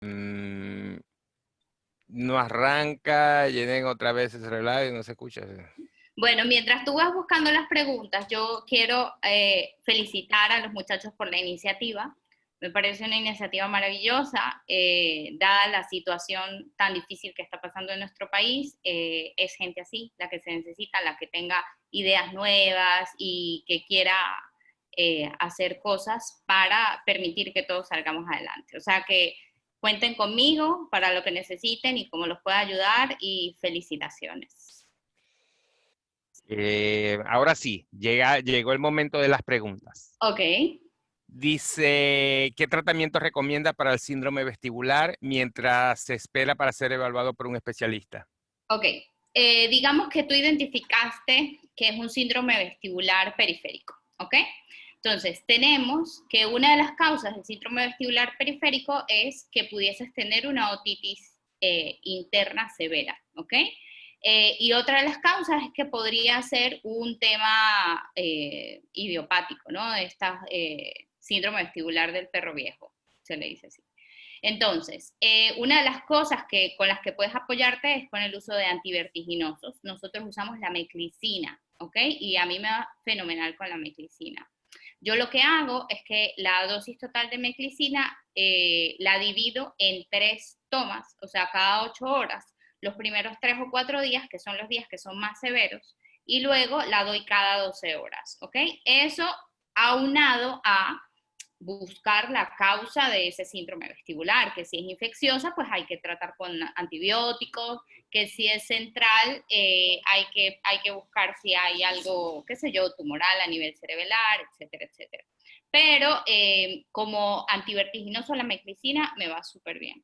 Mm, no arranca, llenen otra vez ese relato y no se escucha. Bueno, mientras tú vas buscando las preguntas, yo quiero felicitar a los muchachos por la iniciativa. Me parece una iniciativa maravillosa, dada la situación tan difícil que está pasando en nuestro país. Es gente así, la que se necesita, la que tenga ideas nuevas y que quiera hacer cosas para permitir que todos salgamos adelante. O sea que cuenten conmigo para lo que necesiten y cómo los pueda ayudar, y felicitaciones. Ahora sí, llegó el momento de las preguntas. Ok, Dice, ¿qué tratamiento recomienda para el síndrome vestibular mientras se espera para ser evaluado por un especialista? ok. Digamos que tú identificaste que es un síndrome vestibular periférico, ¿ok? Entonces, tenemos que una de las causas del síndrome vestibular periférico es que pudieses tener una otitis interna severa, ¿ok? Y otra de las causas es que podría ser un tema idiopático, ¿no? Esta síndrome vestibular del perro viejo, se le dice así. Entonces, una de las cosas con las que puedes apoyarte es con el uso de antivertiginosos. Nosotros usamos la meclicina, ¿ok? Y a mí me va fenomenal con la meclicina. Yo lo que hago es que la dosis total de meclicina la divido en 3 tomas, o sea, cada 8 horas, los primeros 3 o 4 días, que son los días que son más severos, y luego la doy cada 12 horas, ¿ok? Eso aunado a buscar la causa de ese síndrome vestibular, que si es infecciosa, pues hay que tratar con antibióticos, que si es central, hay que buscar si hay algo, qué sé yo, tumoral a nivel cerebral, etcétera, etcétera. Pero como antivertiginoso la meclicina me va súper bien.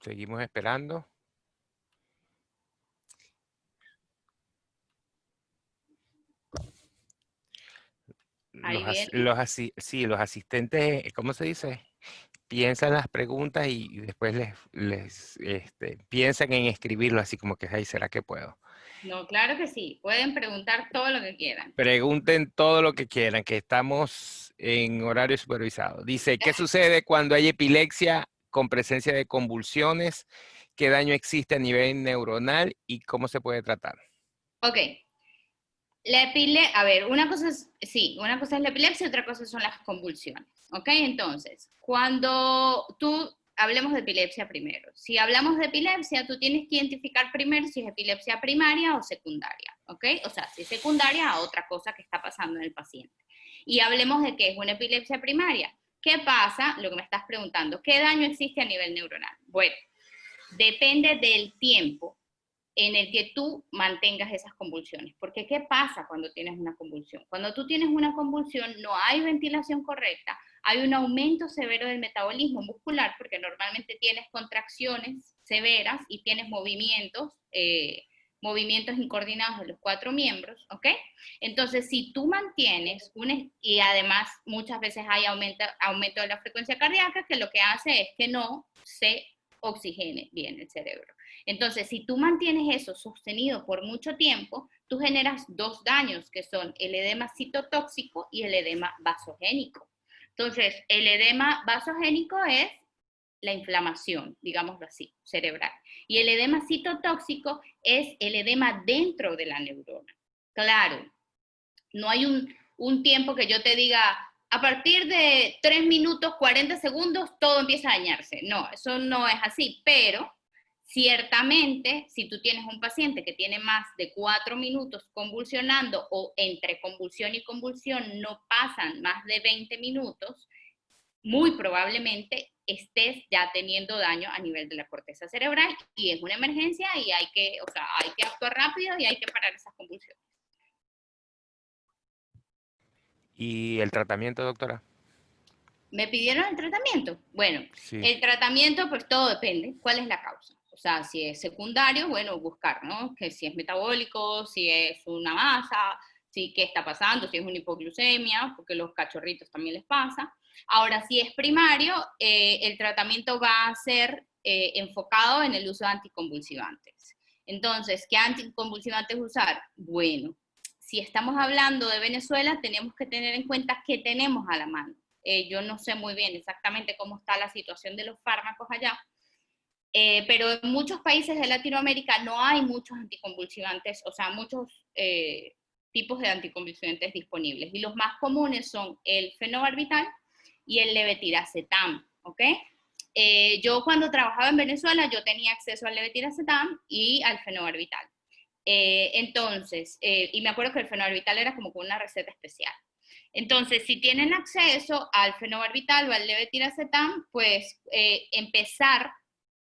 Seguimos esperando. Ahí viene. Sí, los asistentes, ¿cómo se dice? Piensan las preguntas y después piensan en escribirlo así como que, ay, ¿será que puedo? No, claro que sí. Pueden preguntar todo lo que quieran. Pregunten todo lo que quieran, que estamos en horario supervisado. Dice, ¿qué sucede cuando hay epilepsia con presencia de convulsiones? ¿Qué daño existe a nivel neuronal y cómo se puede tratar? Ok, a ver, una cosa es, sí, una cosa es la epilepsia y otra cosa son las convulsiones, ¿ok? Entonces, cuando hablemos de epilepsia primero. Si hablamos de epilepsia, tú tienes que identificar primero si es epilepsia primaria o secundaria, ¿ok? O sea, si es secundaria a otra cosa que está pasando en el paciente. Y hablemos de qué es una epilepsia primaria. ¿Qué pasa? Lo que me estás preguntando, ¿qué daño existe a nivel neuronal? Bueno, depende del tiempo en el que tú mantengas esas convulsiones. Porque ¿qué pasa cuando tienes una convulsión? Cuando tú tienes una convulsión no hay ventilación correcta, hay un aumento severo del metabolismo muscular, porque normalmente tienes contracciones severas y tienes movimientos incoordinados de los 4 miembros, ¿ok? Entonces, si tú mantienes, y además muchas veces hay aumento de la frecuencia cardíaca, que lo que hace es que no se oxigene bien el cerebro. Entonces, si tú mantienes eso sostenido por mucho tiempo, tú generas 2 daños, que son el edema citotóxico y el edema vasogénico. Entonces, el edema vasogénico es la inflamación, digámoslo así, cerebral. Y el edema citotóxico es el edema dentro de la neurona. Claro, no hay un tiempo que yo te diga, a partir de 3 minutos 40 segundos todo empieza a dañarse. No, eso no es así, pero ciertamente, si tú tienes un paciente que tiene más de 4 minutos convulsionando o entre convulsión y convulsión no pasan más de 20 minutos, muy probablemente estés ya teniendo daño a nivel de la corteza cerebral y es una emergencia y hay que actuar rápido y hay que parar esas convulsiones. ¿Y el tratamiento, doctora? ¿Me pidieron el tratamiento? Bueno, Sí. el tratamiento, pues todo depende. ¿Cuál es la causa? O sea, si es secundario, bueno, buscar, ¿no? Que si es metabólico, si es una masa, si qué está pasando, si es una hipoglucemia, porque los cachorritos también les pasa. Ahora, si es primario, el tratamiento va a ser enfocado en el uso de anticonvulsivantes. Entonces, ¿qué anticonvulsivantes usar? Bueno, si estamos hablando de Venezuela, tenemos que tener en cuenta qué tenemos a la mano. Yo no sé muy bien exactamente cómo está la situación de los fármacos allá, pero en muchos países de Latinoamérica no hay muchos anticonvulsivantes, o sea, muchos tipos de anticonvulsivantes disponibles. Y los más comunes son el fenobarbital y el levetiracetam, ¿ok? Yo cuando trabajaba en Venezuela, yo tenía acceso al levetiracetam y al fenobarbital. Entonces, y me acuerdo que el fenobarbital era como con una receta especial. Entonces, si tienen acceso al fenobarbital o al levetiracetam, pues empezar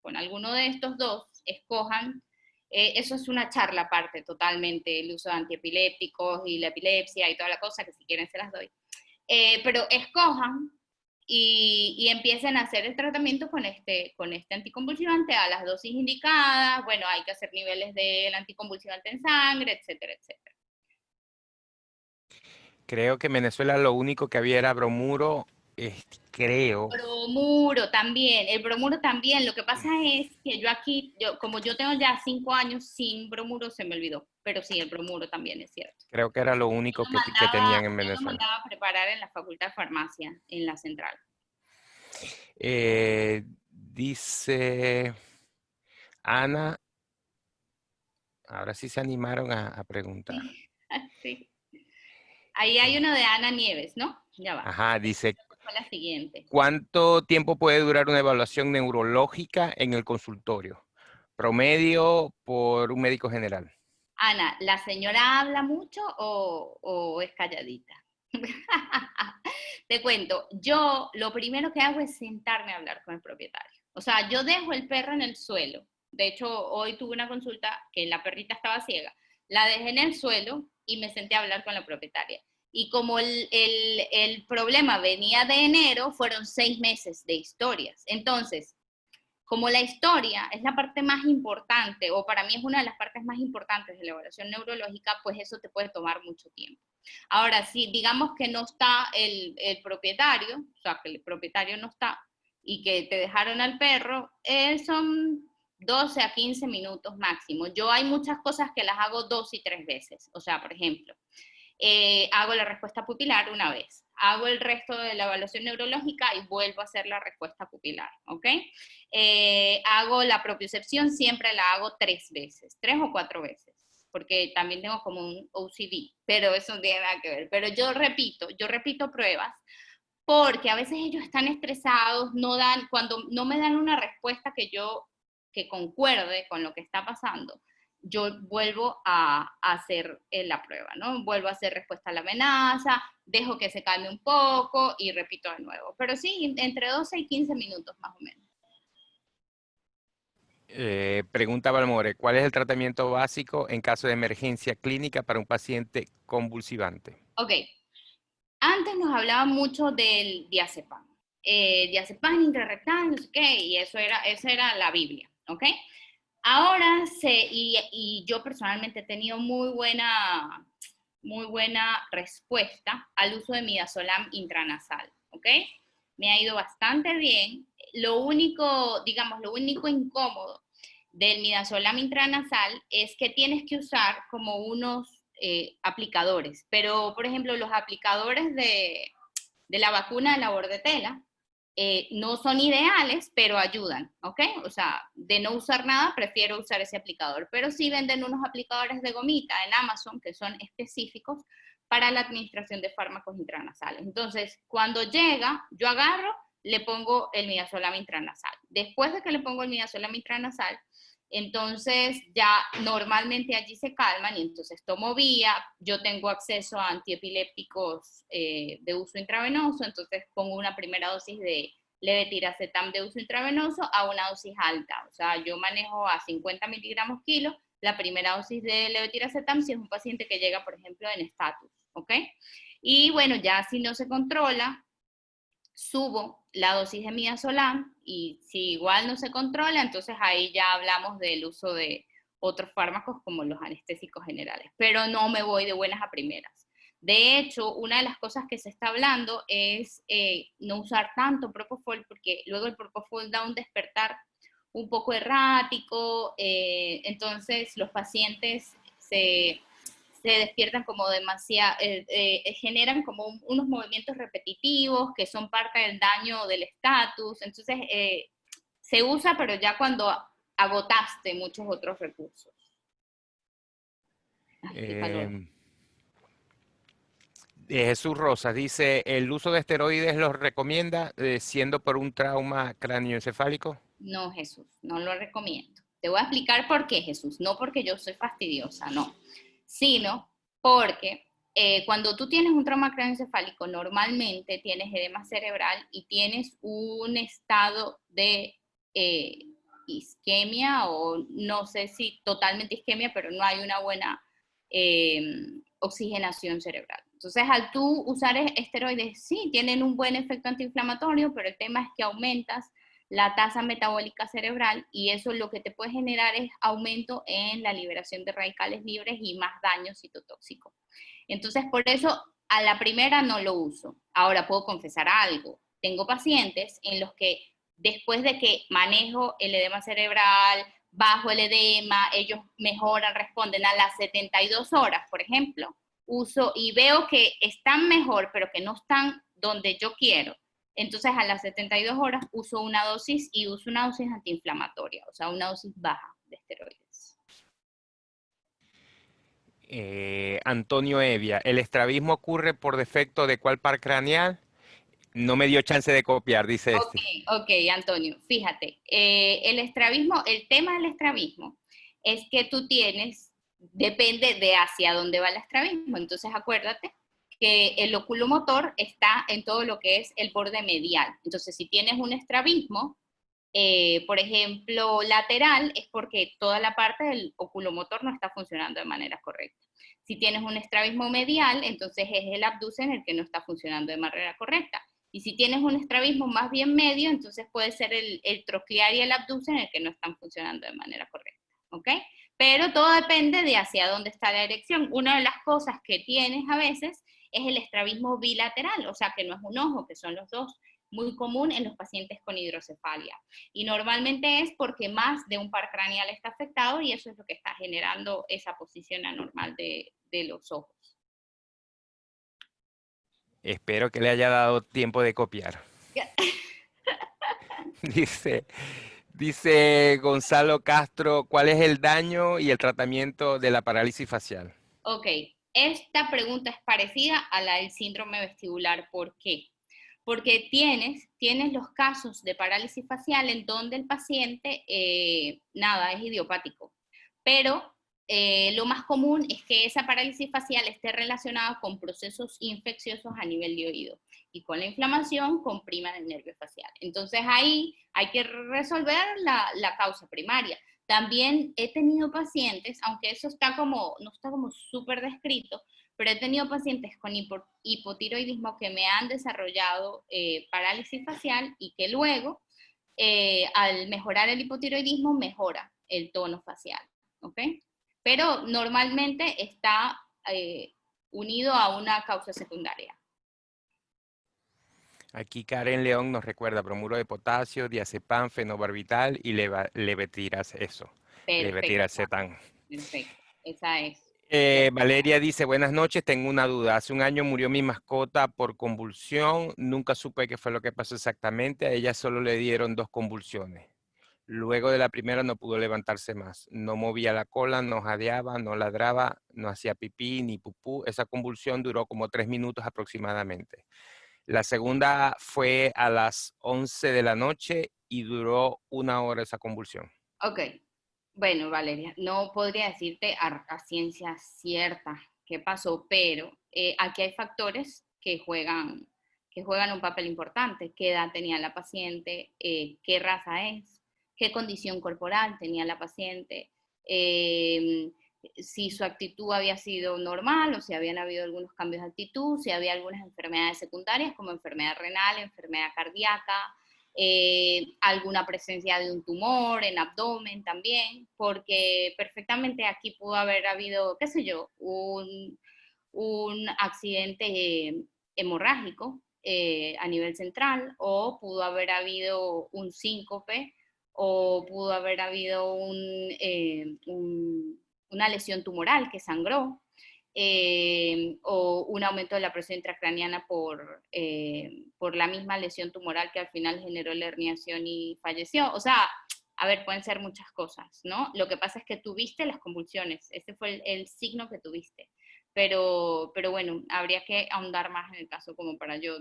con alguno de estos dos, escojan, eso es una charla aparte totalmente, el uso de antiepilépticos y la epilepsia y toda la cosa, que si quieren se las doy. Pero escojan y empiecen a hacer el tratamiento con este anticonvulsivante a las dosis indicadas. Bueno, hay que hacer niveles del anticonvulsivante en sangre, etcétera, etcétera. Creo que en Venezuela lo único que había era bromuro, creo. Bromuro también, el bromuro también. Lo que pasa es que yo aquí, como yo tengo ya 5 años sin bromuro, se me olvidó. Pero sí, el bromuro también es cierto. Creo que era lo único que tenían en Yo lo Venezuela. mandaba a preparar en la Facultad de Farmacia, en la central. Dice Ana, ahora sí se animaron a preguntar. Sí, sí. Ahí hay uno de Ana Nieves, ¿no? Ya va. Ajá, dice, Fue la siguiente. ¿cuánto tiempo puede durar una evaluación neurológica en el consultorio? Promedio por un médico general. Ana, ¿la señora habla mucho o es calladita? Te cuento, yo lo primero que hago es sentarme a hablar con el propietario. O sea, yo dejo el perro en el suelo. De hecho, hoy tuve una consulta que la perrita estaba ciega. La dejé en el suelo y me senté a hablar con la propietaria. Y como el problema venía de enero, fueron 6 meses de historias. Entonces, como la historia es la parte más importante, o para mí es una de las partes más importantes de la evaluación neurológica, pues eso te puede tomar mucho tiempo. Ahora, si digamos que no está el propietario, o sea, que el propietario no está y que te dejaron al perro, son 12 a 15 minutos máximo. Yo hay muchas cosas que las hago 2 y 3 veces. O sea, por ejemplo, hago la respuesta pupilar una vez, hago el resto de la evaluación neurológica y vuelvo a hacer la respuesta pupilar, ¿ok? Hago la propiocepción, siempre la hago 3 veces, 3 o 4 veces, porque también tengo como un OCD, pero eso no tiene nada que ver. Pero yo repito pruebas, porque a veces ellos están estresados, cuando no me dan una respuesta que concuerde con lo que está pasando, yo vuelvo a hacer la prueba, ¿no? Vuelvo a hacer respuesta a la amenaza, dejo que se calme un poco y repito de nuevo. Pero sí, entre 12 y 15 minutos más o menos. Pregunta Balmore, ¿cuál es el tratamiento básico en caso de emergencia clínica para un paciente convulsivante? Ok, antes nos hablaban mucho del diazepam. Diazepam intrarrectal, no sé qué, y esa era la Biblia, ¿ok? Ahora y yo personalmente he tenido muy buena respuesta al uso de midazolam intranasal, ¿ok? Me ha ido bastante bien. Lo único, digamos, lo único incómodo del midazolam intranasal es que tienes que usar como unos aplicadores, pero por ejemplo los aplicadores de la vacuna de la bordetela no son ideales, pero ayudan, ¿ok? O sea, de no usar nada, prefiero usar ese aplicador, pero sí venden unos aplicadores de gomita en Amazon que son específicos para la administración de fármacos intranasales. Entonces, cuando llega, yo agarro, le pongo el midazolam intranasal. Después de que le pongo el midazolam intranasal, entonces ya normalmente allí se calman y entonces tomo vía, yo tengo acceso a antiepilépticos de uso intravenoso, entonces pongo una primera dosis de levetiracetam de uso intravenoso a una dosis alta, o sea, yo manejo a 50 miligramos kilo la primera dosis de levetiracetam si es un paciente que llega, por ejemplo, en estatus, ¿ok? Y bueno, ya si no se controla, subo la dosis de midazolam y si igual no se controla, entonces ahí ya hablamos del uso de otros fármacos como los anestésicos generales, pero no me voy de buenas a primeras. De hecho, una de las cosas que se está hablando es no usar tanto propofol porque luego el propofol da un despertar un poco errático, entonces los pacientes se despiertan como demasiado, generan como unos movimientos repetitivos que son parte del daño del estatus. Entonces, se usa, pero ya cuando agotaste muchos otros recursos. Ay, qué calor. Jesús Rosas dice, ¿el uso de esteroides los recomienda siendo por un trauma cráneoencefálico? No, Jesús, no lo recomiendo. Te voy a explicar por qué, Jesús. No porque yo soy fastidiosa, no. Sino porque cuando tú tienes un trauma craneoencefálico, normalmente tienes edema cerebral y tienes un estado de isquemia, o no sé si totalmente isquemia, pero no hay una buena oxigenación cerebral. Entonces, al tú usar esteroides, sí, tienen un buen efecto antiinflamatorio, pero el tema es que aumentas la tasa metabólica cerebral y eso lo que te puede generar es aumento en la liberación de radicales libres y más daño citotóxico. Entonces, por eso a la primera no lo uso. Ahora puedo confesar algo. Tengo pacientes en los que después de que manejo el edema cerebral, bajo el edema, ellos mejoran, responden a las 72 horas, por ejemplo, uso y veo que están mejor, pero que no están donde yo quiero. Entonces, a las 72 horas uso una dosis y uso una dosis antiinflamatoria, o sea, una dosis baja de esteroides. Antonio Evia, ¿el estrabismo ocurre por defecto de cuál par craneal? No me dio chance de copiar, dice Ok, este. ok, Antonio, fíjate, el estrabismo, el tema del estrabismo es que tú tienes, depende de hacia dónde va el estrabismo. Entonces, acuérdate que el oculomotor está en todo lo que es el borde medial. Entonces, si tienes un estrabismo, por ejemplo, lateral, es porque toda la parte del oculomotor no está funcionando de manera correcta. Si tienes un estrabismo medial, entonces es el abducen el que no está funcionando de manera correcta. Y si tienes un estrabismo más bien medio, entonces puede ser el troclear y el abducen el que no están funcionando de manera correcta. ¿Ok? Pero todo depende de hacia dónde está la erección. Una de las cosas que tienes a veces es el estrabismo bilateral, o sea que no es un ojo, que son los dos, muy común en los pacientes con hidrocefalia. Y normalmente es porque más de un par craneal está afectado y eso es lo que está generando esa posición anormal de los ojos. Espero que le haya dado tiempo de copiar. Dice, dice Gonzalo Castro, ¿cuál es el daño y el tratamiento de la parálisis facial? Ok, esta pregunta es parecida a la del síndrome vestibular. ¿Por qué? Porque tienes los casos de parálisis facial en donde el paciente, nada, es idiopático, pero lo más común es que esa parálisis facial esté relacionada con procesos infecciosos a nivel de oído y con la inflamación compriman el nervio facial. Entonces ahí hay que resolver la causa primaria. También he tenido pacientes, aunque eso está como, no está como súper descrito, pero he tenido pacientes con hipotiroidismo que me han desarrollado parálisis facial y que luego, al mejorar el hipotiroidismo, mejora el tono facial, ¿ok? Pero normalmente está unido a una causa secundaria. Aquí Karen León nos recuerda bromuro de potasio, diazepam, fenobarbital y Perfecto, levetiracetam. perfecto. Esa es. Valeria dice, buenas noches, tengo una duda. Hace un año murió mi mascota por convulsión. Nunca supe qué fue lo que pasó exactamente. A ella solo le dieron 2 convulsiones. Luego de la primera no pudo levantarse más. No movía la cola, no jadeaba, no ladraba, no hacía pipí ni pupú. Esa convulsión duró como 3 minutos aproximadamente. La segunda fue a las 11 de la noche y duró 1 hora esa convulsión. Ok, bueno, Valeria, no podría decirte a ciencia cierta qué pasó, pero aquí hay factores que juegan un papel importante. ¿Qué edad tenía la paciente? ¿Qué raza es? ¿Qué condición corporal tenía la paciente? Si su actitud había sido normal o si habían habido algunos cambios de actitud, si había algunas enfermedades secundarias como enfermedad renal, enfermedad cardíaca, alguna presencia de un tumor en abdomen también, porque perfectamente aquí pudo haber habido, qué sé yo, un accidente hemorrágico a nivel central, o pudo haber habido un síncope, o pudo haber habido una lesión tumoral que sangró. o un aumento de la presión intracraneana por la misma lesión tumoral que al final generó la herniación y falleció. O sea, a ver, pueden ser muchas cosas, ¿no? Lo que pasa es que tuviste las convulsiones, ese fue el signo que tuviste. Pero bueno, habría que ahondar más en el caso como para yo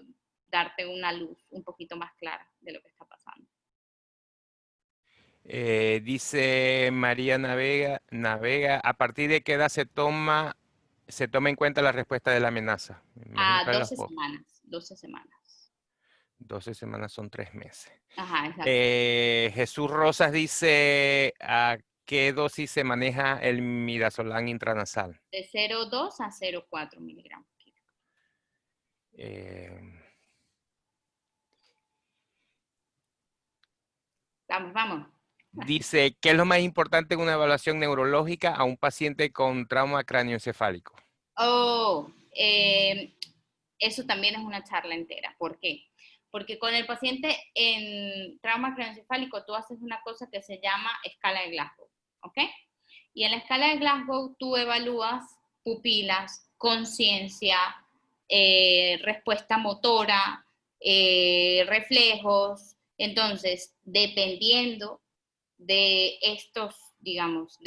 darte una luz un poquito más clara de lo que está pasando. Dice María Navega, ¿a partir de qué edad se toma en cuenta la respuesta de la amenaza? Me imagino A que a 12 semanas, 12 semanas. 12 semanas son 3 meses. Ajá, exacto. Jesús Rosas dice, ¿a qué dosis se maneja el midazolam intranasal? De 0,2 a 0,4 miligramos. Eh, Vamos, vamos. Dice, ¿qué es lo más importante en una evaluación neurológica a un paciente con trauma cráneoencefálico? Oh, eso también es una charla entera. ¿Por qué? Porque con el paciente en trauma craneoencefálico tú haces una cosa que se llama escala de Glasgow, ¿ok? Y en la escala de Glasgow tú evalúas pupilas, conciencia, respuesta motora, reflejos. Entonces, dependiendo de estos, digamos,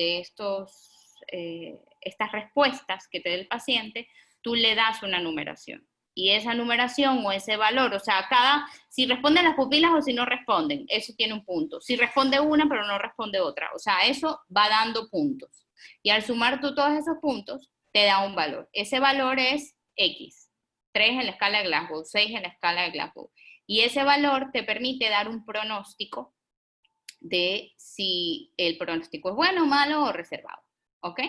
estas respuestas que te dé el paciente, tú le das una numeración. Y esa numeración o ese valor, o sea, si responden las pupilas o si no responden, eso tiene un punto. Si responde una pero no responde otra, o sea, eso va dando puntos. Y al sumar tú todos esos puntos, te da un valor. Ese valor es X, 3 en la escala de Glasgow, 6 en la escala de Glasgow. Y ese valor te permite dar un pronóstico de si el pronóstico es bueno, malo o reservado, ¿ok?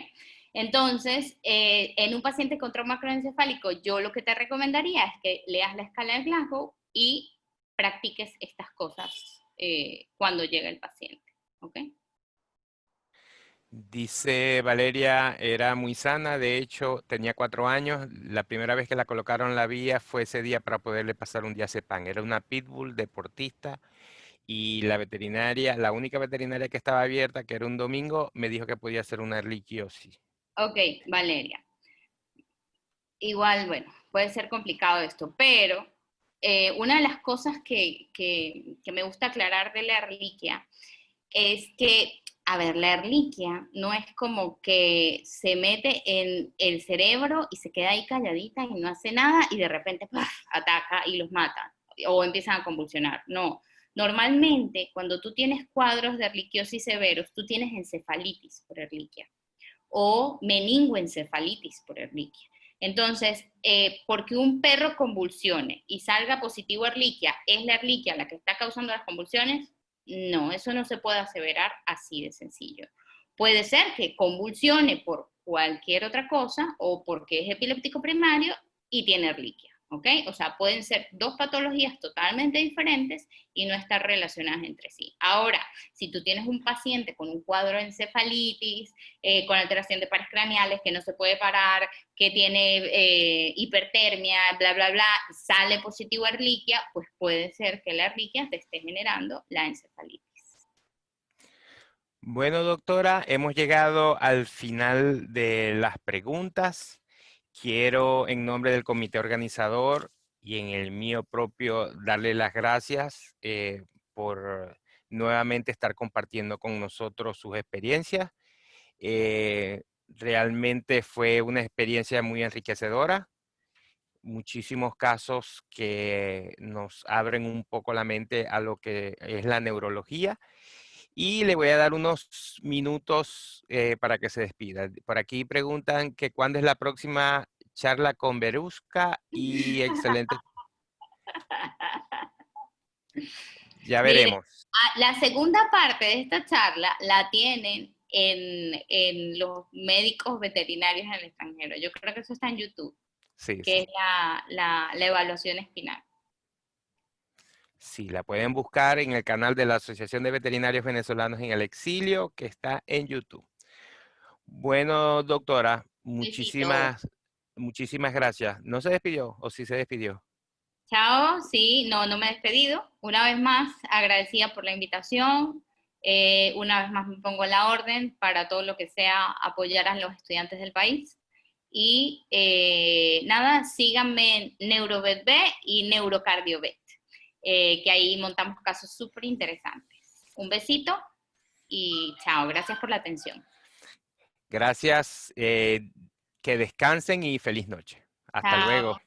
Entonces, en un paciente con trauma craneoencefálico, yo lo que te recomendaría es que leas la escala de Glasgow y practiques estas cosas cuando llega el paciente, ¿ok? Dice Valeria, era muy sana, de hecho tenía 4 años, la primera vez que la colocaron en la vía fue ese día para poderle pasar un diazepam. Era una pitbull deportista y la veterinaria, la única veterinaria que estaba abierta, que era un domingo, me dijo que podía hacer una erliquiosis. Ok, Valeria. Igual, bueno, puede ser complicado esto, pero una de las cosas que me gusta aclarar de la reliquia es que, a ver, la erliquia no es como que se mete en el cerebro y se queda ahí calladita y no hace nada y de repente ¡puf!, ataca y los mata o empiezan a convulsionar. No, normalmente cuando tú tienes cuadros de erliquiosis severos, tú tienes encefalitis por erliquia o meningoencefalitis por erliquia. Entonces, porque un perro convulsione y salga positivo erliquia, ¿es la erliquia la que está causando las convulsiones? No, eso no se puede aseverar así de sencillo. Puede ser que convulsione por cualquier otra cosa o porque es epiléptico primario y tiene erliquia, ¿ok? O sea, pueden ser dos patologías totalmente diferentes y no estar relacionadas entre sí. Ahora, si tú tienes un paciente con un cuadro de encefalitis, con alteración de pares craneales, que no se puede parar, que tiene hipertermia, bla, bla, bla, sale positivo a erliquia, pues puede ser que la erliquia te esté generando la encefalitis. Bueno, doctora, hemos llegado al final de las preguntas. Quiero, en nombre del comité organizador y en el mío propio, darle las gracias por nuevamente estar compartiendo con nosotros sus experiencias. Realmente fue una experiencia muy enriquecedora. Muchísimos casos que nos abren un poco la mente a lo que es la neurología. Y le voy a dar unos minutos para que se despida. Por aquí preguntan que cuándo es la próxima charla con Verusca y excelente. Ya Mire, veremos. la segunda parte de esta charla la tienen en los médicos veterinarios en el extranjero. Yo creo que eso está en YouTube, Sí, que sí. es la evaluación espinal. Sí, la pueden buscar en el canal de la Asociación de Veterinarios Venezolanos en el Exilio, que está en YouTube. Bueno, doctora, Besito. muchísimas gracias. ¿No se despidió o sí se despidió? Chao, sí, no, no me he despedido. Una vez más, agradecida por la invitación. Una vez más me pongo en la orden para todo lo que sea apoyar a los estudiantes del país. Y nada, síganme en NeuroVetB y NeuroCardioVet, que ahí montamos casos súper interesantes. Un besito y chao, gracias por la atención. Gracias, que descansen y feliz noche. Hasta Chao. luego.